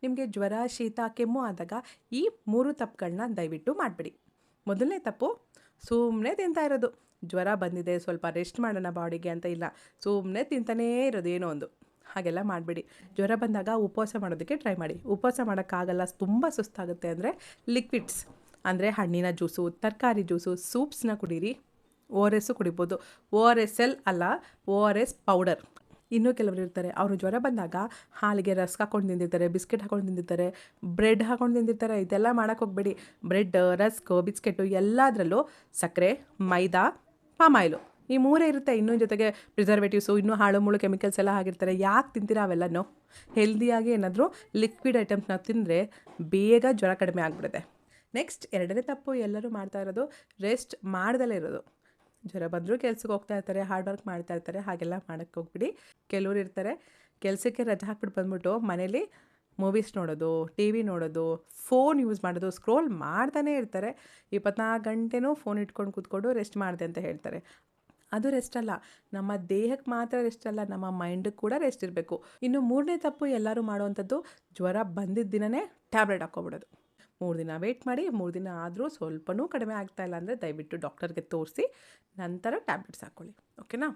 ನಿಮಗೆ ಜ್ವರ ಶೀತ ಕೆಮ್ಮು ಆದಾಗ ಈ 3 ತಪ್ಪುಗಳನ್ನ ದಯವಿಟ್ಟು ಮಾಡಬೇಡಿ. ಮೊದಲನೇ ತಪ್ಪು, ಸುಮ್ಮನೆ ತಿಂತಾ ಇರೋದು. ಜ್ವರ ಬಂದಿದೆ ಸ್ವಲ್ಪ ರೆಸ್ಟ್ ಮಾಡೋಣ ಬಾಡಿಗೆ ಅಂತ ಇಲ್ಲ, ಸುಮ್ಮನೆ ತಿಂತಾನೇ ಇರೋದು ಏನೋ ಒಂದು. ಹಾಗೆಲ್ಲ ಮಾಡಬೇಡಿ. ಜ್ವರ ಬಂದಾಗ ಉಪವಾಸ ಮಾಡೋದಕ್ಕೆ ಟ್ರೈ ಮಾಡಿ. ಉಪವಾಸ ಮಾಡೋಕ್ಕಾಗಲ್ಲ, ತುಂಬ ಸುಸ್ತಾಗುತ್ತೆ ಅಂದರೆ ಲಿಕ್ವಿಡ್ಸ್ ಅಂದರೆ ಹಣ್ಣಿನ ಜ್ಯೂಸು, ತರಕಾರಿ ಜ್ಯೂಸು, ಸೂಪ್ಸ್ನ ಕುಡೀರಿ. ORS ಕುಡಿಬೋದು. ORSL ಅಲ್ಲ, ORS ಪೌಡರ್. ಇನ್ನೂ ಕೆಲವರು ಇರ್ತಾರೆ, ಅವರು ಜ್ವರ ಬಂದಾಗ ಹಾಲಿಗೆ ರಸ್ಕ್ ಹಾಕೊಂಡು ತಿಂದಿರ್ತಾರೆ, ಬಿಸ್ಕೆಟ್ ಹಾಕೊಂಡು ತಿಂದಿರ್ತಾರೆ, ಬ್ರೆಡ್ ಹಾಕೊಂಡು ತಿಂದಿರ್ತಾರೆ. ಇದೆಲ್ಲ ಮಾಡೋಕ್ಕೆ ಹೋಗಬೇಡಿ. ಬ್ರೆಡ್, ರಸ್ಕು, ಬಿಸ್ಕೆಟು ಎಲ್ಲದರಲ್ಲೂ ಸಕ್ಕರೆ, ಮೈದಾ, ಪಾಮ್ ಆಯಿಲು ಈ 3 ಇರುತ್ತೆ. ಇನ್ನೂ ಜೊತೆಗೆ ಪ್ರಿಸರ್ವೇಟಿವ್ಸು, ಇನ್ನೂ ಹಾಳು ಮುಳು ಕೆಮಿಕಲ್ಸ್ ಎಲ್ಲ ಆಗಿರ್ತಾರೆ. ಯಾಕೆ ತಿಂತೀರಾ ಅವೆಲ್ಲನೂ? ಹೆಲ್ದಿಯಾಗಿ ಏನಾದರೂ ಲಿಕ್ವಿಡ್ ಐಟಮ್ಸ್ನ ತಿಂದರೆ ಬೇಗ ಜ್ವರ ಕಡಿಮೆ ಆಗಿಬಿಡುತ್ತೆ. ನೆಕ್ಸ್ಟ್ 2ನೇ ತಪ್ಪು ಎಲ್ಲರೂ ಮಾಡ್ತಾ ಇರೋದು, ರೆಸ್ಟ್ ಮಾಡ್ದಲೇ ಇರೋದು. ಜ್ವರ ಬಂದರೂ ಕೆಲ್ಸಕ್ಕೆ ಹೋಗ್ತಾ ಇರ್ತಾರೆ, ಹಾರ್ಡ್ ವರ್ಕ್ ಮಾಡ್ತಾ ಇರ್ತಾರೆ. ಹಾಗೆಲ್ಲ ಮಾಡೋಕ್ಕೆ ಹೋಗ್ಬಿಡಿ. ಕೆಲವ್ರು ಇರ್ತಾರೆ, ಕೆಲಸಕ್ಕೆ ರಜೆ ಹಾಕ್ಬಿಟ್ಟು ಬಂದ್ಬಿಟ್ಟು ಮನೇಲಿ ಮೂವೀಸ್ ನೋಡೋದು, TV ನೋಡೋದು, ಫೋನ್ ಯೂಸ್ ಮಾಡೋದು, ಸ್ಕ್ರೋಲ್ ಮಾಡ್ತಾನೇ ಇರ್ತಾರೆ. 24 ಗಂಟೆನೂ ಫೋನ್ ಇಟ್ಕೊಂಡು ಕೂತ್ಕೊಂಡು ರೆಸ್ಟ್ ಮಾಡಿದೆ ಅಂತ ಹೇಳ್ತಾರೆ. ಅದು ರೆಸ್ಟ್ ಅಲ್ಲ. ನಮ್ಮ ದೇಹಕ್ಕೆ ಮಾತ್ರ ರೆಸ್ಟ್ ಅಲ್ಲ, ನಮ್ಮ ಮೈಂಡಿಗೆ ಕೂಡ ರೆಸ್ಟ್ ಇರಬೇಕು. ಇನ್ನು 3ನೇ ತಪ್ಪು ಎಲ್ಲರೂ ಮಾಡುವಂಥದ್ದು, ಜ್ವರ ಬಂದಿದ್ದ ದಿನವೇ ಟ್ಯಾಬ್ಲೆಟ್ ಹಾಕ್ಕೊಬಿಡೋದು. 3 ದಿನ ವೆಯ್ಟ್ ಮಾಡಿ, 3 ದಿನ ಆದರೂ ಸ್ವಲ್ಪನೂ ಕಡಿಮೆ ಆಗ್ತಾಯಿಲ್ಲ ಅಂದರೆ ದಯವಿಟ್ಟು ಡಾಕ್ಟರ್ಗೆ ತೋರಿಸಿ ನಂತರ ಟ್ಯಾಬ್ಲೆಟ್ಸ್ ಹಾಕ್ಕೊಳ್ಳಿ. ಓಕೆನಾ?